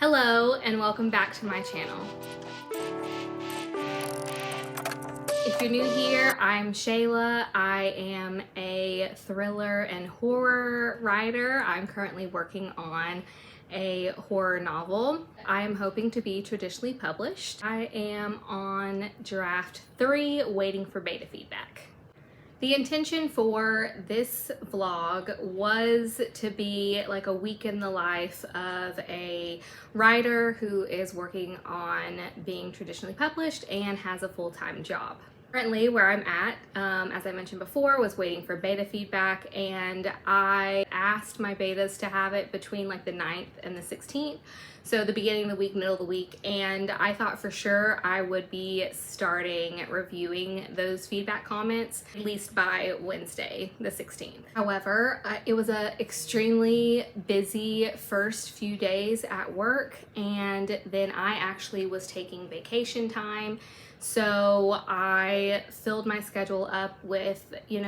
Hello and welcome back to my channel. If you're new here, I'm Shayla. I am a thriller and horror writer. I'm currently working on a horror novel. I am hoping to be traditionally published. I am on draft 3, waiting for beta feedback. The intention for this vlog was to be like a week in the life of a writer who is working on being traditionally published and has a full-time job. Currently, where I'm at, as I mentioned before, was waiting for beta feedback, and I asked my betas to have it between like the 9th and the 16th. So the beginning of the week, middle of the week, and I thought for sure I would be starting reviewing those feedback comments at least by Wednesday, the 16th. However, it was a extremely busy first few days at work, and then I actually was taking vacation time. So I filled my schedule up with,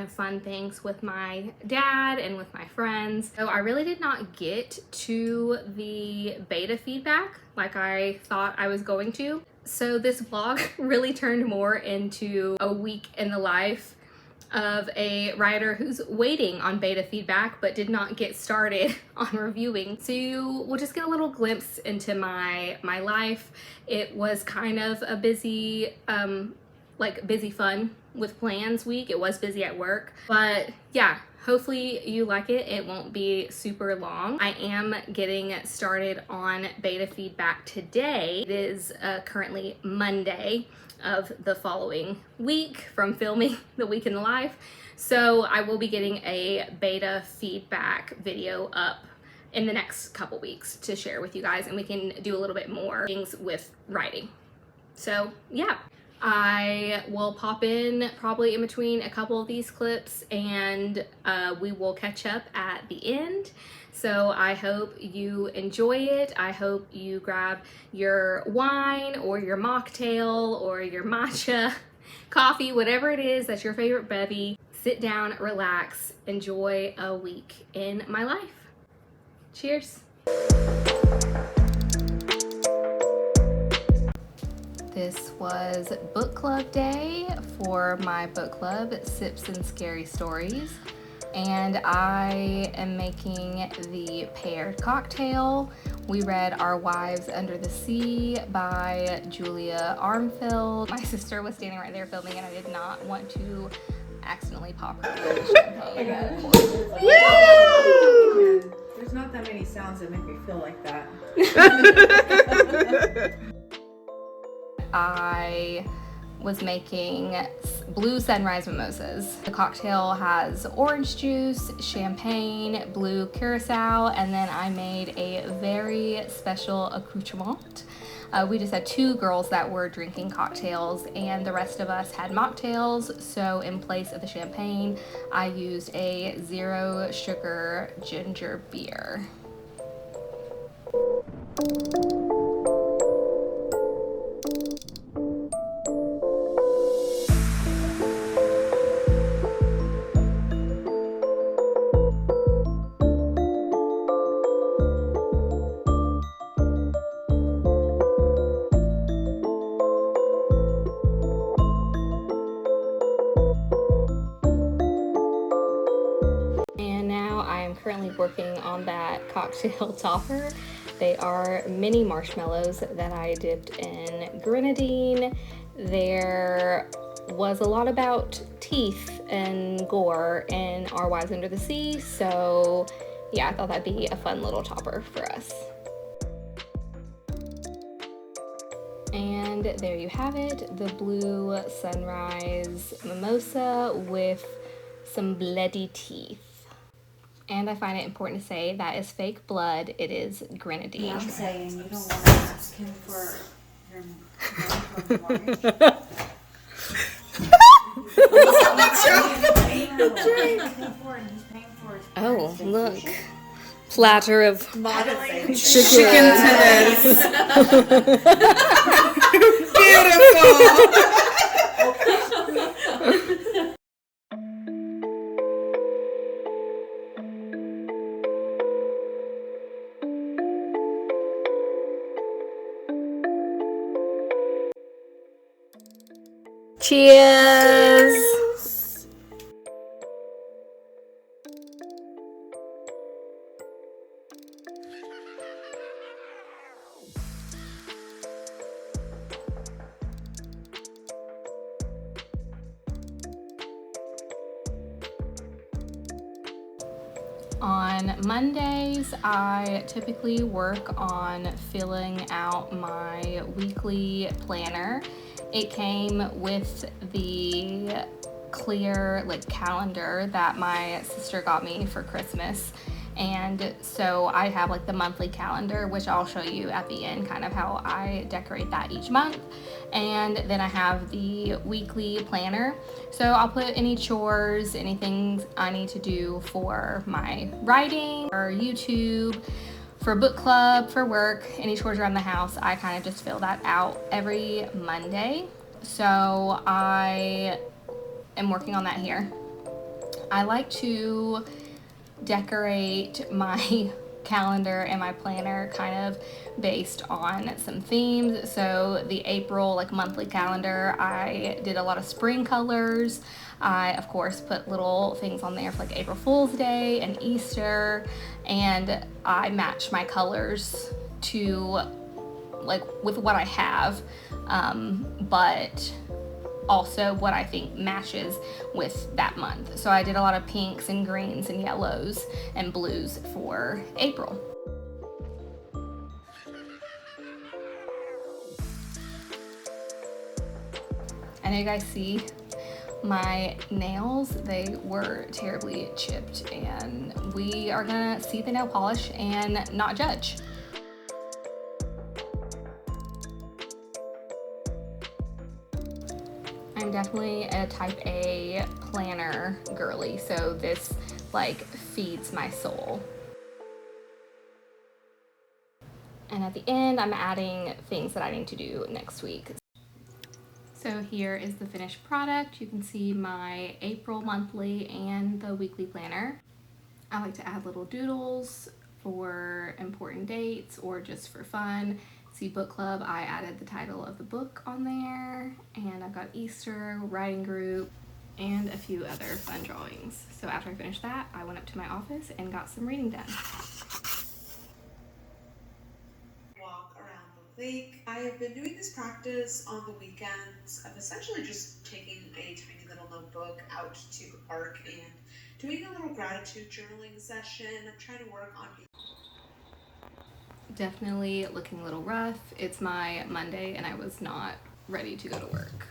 fun things with my dad and with my friends. So I really did not get to the beta feedback like I thought I was going to. So this vlog really turned more into a week in the life of a writer who's waiting on beta feedback but did not get started on reviewing. So you will just get a little glimpse into my life. It was kind of a busy, busy fun with plans week. It was busy at work, but yeah, hopefully you like it. It won't be super long. I am getting started on beta feedback today. It is currently Monday of the following week from filming the week in the life. So I will be getting a beta feedback video up in the next couple weeks to share with you guys, and we can do a little bit more things with writing. So yeah, I will pop in probably in between a couple of these clips, and we will catch up at the end. So I hope you enjoy it. I hope you grab your wine or your mocktail or your matcha coffee, whatever it is that's your favorite bevy. Sit down, relax, enjoy a week in my life. Cheers. This was book club day for my book club, Sips and Scary Stories. And I am making the paired cocktail. We read Our Wives Under the Sea by Julia Armfield. My sister was standing right there filming, and I did not want to accidentally pop her champagne. There's not that many sounds that make me feel like that. I was making blue sunrise mimosas. The cocktail has orange juice, champagne, blue curacao, and then I made a very special accoutrement. We just had 2 girls that were drinking cocktails, and the rest of us had mocktails. So in place of the champagne, I used a 0 sugar ginger beer. Currently working on that cocktail topper. They are mini marshmallows that I dipped in grenadine. There was a lot about teeth and gore in Our Wives Under the Sea, so yeah, I thought that'd be a fun little topper for us. And there you have it, the blue sunrise mimosa with some bloody teeth. And I find it important to say that is fake blood. It is grenadine. Yeah, I'm saying you don't want to ask him for your mortgage. Oh, look. Platter of chicken tenders. Beautiful. Cheers. On Mondays, I typically work on filling out my weekly planner. It came with the clear calendar that my sister got me for Christmas. And so I have the monthly calendar, which I'll show you at the end, kind of how I decorate that each month. And then I have the weekly planner. So I'll put any chores, anything I need to do for my writing or YouTube, for book club, for work, any chores around the house. I kind of just fill that out every Monday. So I am working on that here. I like to decorate my calendar and my planner kind of based on some themes. So the April monthly calendar, I did a lot of spring colors. I of course put little things on there for April Fool's Day and Easter, and I match my colors to with what I have, but also what I think matches with that month. So I did a lot of pinks and greens and yellows and blues for April. I know you guys see my nails, they were terribly chipped, and we are gonna see the nail polish and not judge. I'm definitely a type A planner girly, so this feeds my soul. And at the end, I'm adding things that I need to do next week. So here is the finished product. You can see my April monthly and the weekly planner. I like to add little doodles for important dates or just for fun. See book club, I added the title of the book on there, and I've got Easter, writing group, and a few other fun drawings. So after I finished that, I went up to my office and got some reading done. Walk around the lake. I have been doing this practice on the weekends of essentially just taking a tiny little notebook out to the park and doing a little gratitude journaling session. I'm trying to work on Definitely looking a little rough. It's my Monday and I was not ready to go to work.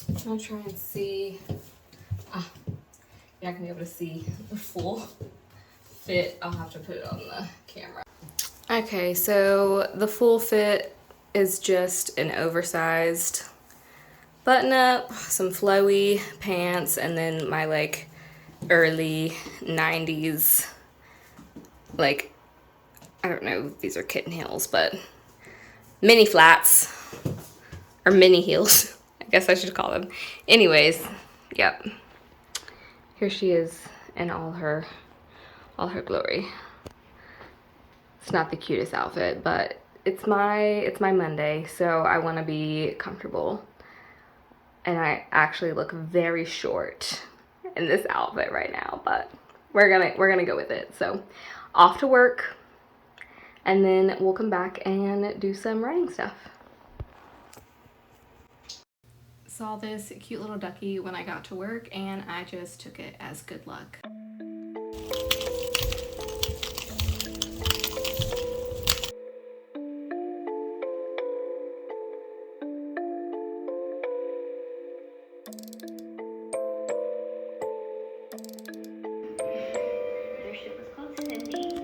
I'm gonna try and see. You're not gonna be able to see the full fit. I'll have to put it on the camera. Okay, so the full fit is just an oversized button up, some flowy pants, and then my early 90s, I don't know, these are kitten heels, but mini flats, or mini heels, I guess I should call them. Anyways, yep. Here she is in all her glory. It's not the cutest outfit, but it's my Monday, so I want to be comfortable. And I actually look very short in this outfit right now, but we're gonna go with it. So off to work, and then we'll come back and do some writing stuff. Saw this cute little ducky when I got to work, and I just took it as good luck. Their ship was called Cindy.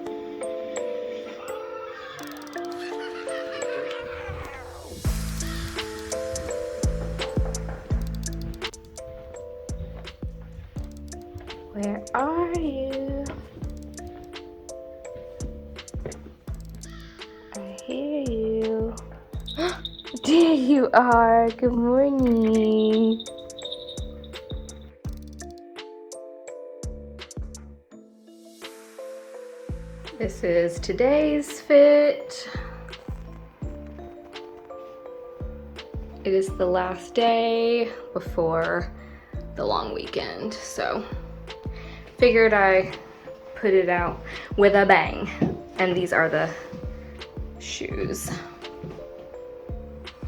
Where are you? you are. Good morning. This is today's fit. It is the last day before the long weekend, so figured I put it out with a bang. And these are the shoes.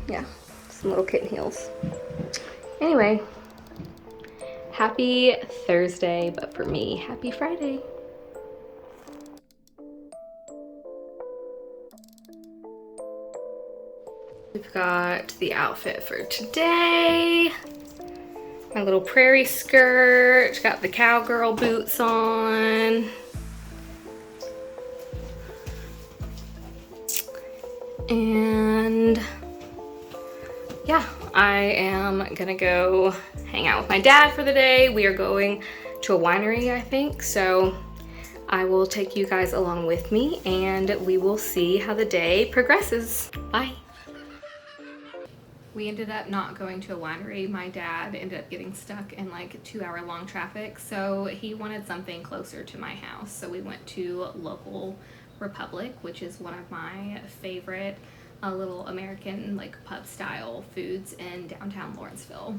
Yeah, some little kitten heels. Anyway, happy Thursday, but for me, happy Friday. We've got the outfit for today. My little prairie skirt, got the cowgirl boots on. And yeah, I am gonna go hang out with my dad for the day. We are going to a winery, I think, so I will take you guys along with me and we will see how the day progresses. Bye. We ended up not going to a winery. My dad ended up getting stuck in like 2-hour-long traffic, so he wanted something closer to my house. So we went to Local Republic, which is one of my favorite little American like pub style foods in downtown Lawrenceville.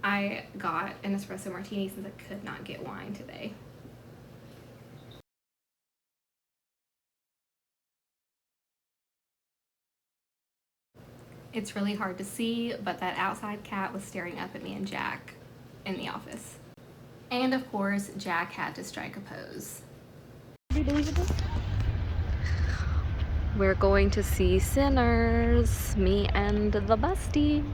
I got an espresso martini since I could not get wine today. It's really hard to see, but that outside cat was staring up at me and Jack in the office. And of course, Jack had to strike a pose. We're going to see Sinners, me and the bestie.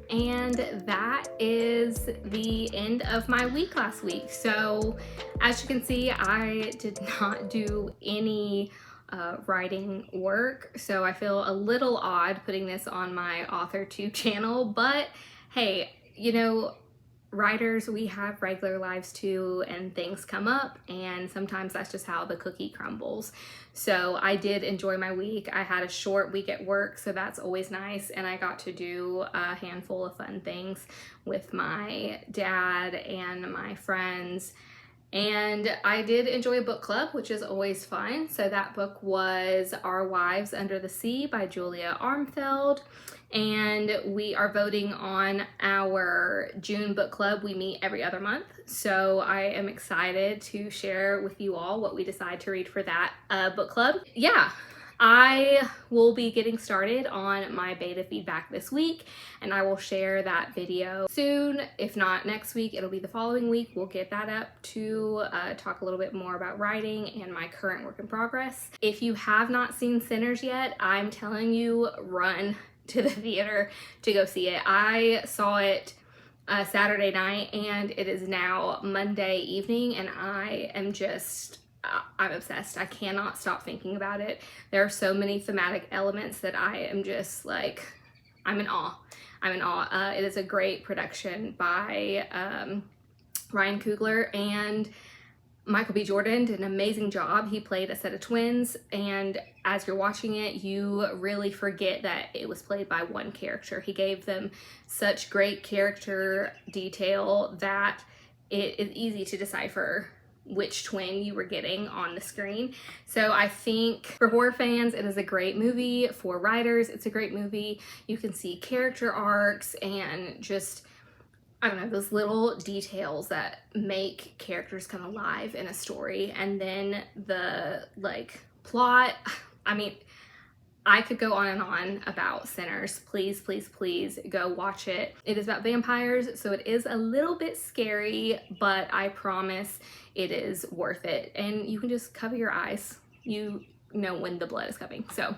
And that is the end of my week last week. So as you can see, I did not do any writing work, so I feel a little odd putting this on my AuthorTube channel, but hey, you know, writers, we have regular lives too, and things come up, and sometimes that's just how the cookie crumbles. So I did enjoy my week. I had a short week at work, so that's always nice, and I got to do a handful of fun things with my dad and my friends. And I did enjoy a book club, which is always fun. So that book was Our Wives Under the Sea by Julia Armfield. And we are voting on our June book club. We meet every other month. So I am excited to share with you all what we decide to read for that book club. Yeah. I will be getting started on my beta feedback this week, and I will share that video soon. If not next week, it'll be the following week. We'll get that up to talk a little bit more about writing and my current work in progress. If you have not seen Sinners yet, I'm telling you, run to the theater to go see it. I saw it Saturday night, and it is now Monday evening, and I'm obsessed. I cannot stop thinking about it. There are so many thematic elements that I am just like, I'm in awe. I'm in awe. It is a great production by Ryan Coogler, and Michael B. Jordan did an amazing job. He played a set of twins, and as you're watching it, you really forget that it was played by one character. He gave them such great character detail that it is easy to decipher which twin you were getting on the screen. So I think for horror fans, it is a great movie. For writers, it's a great movie. You can see character arcs and just, I don't know, those little details that make characters come alive in a story. And then the like plot, I mean, I could go on and on about Sinners. Please, please, please go watch it. It is about vampires, so it is a little bit scary, but I promise it is worth it. And you can just cover your eyes. You know when the blood is coming. So,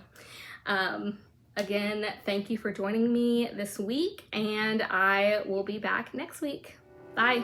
again, thank you for joining me this week, and I will be back next week. Bye.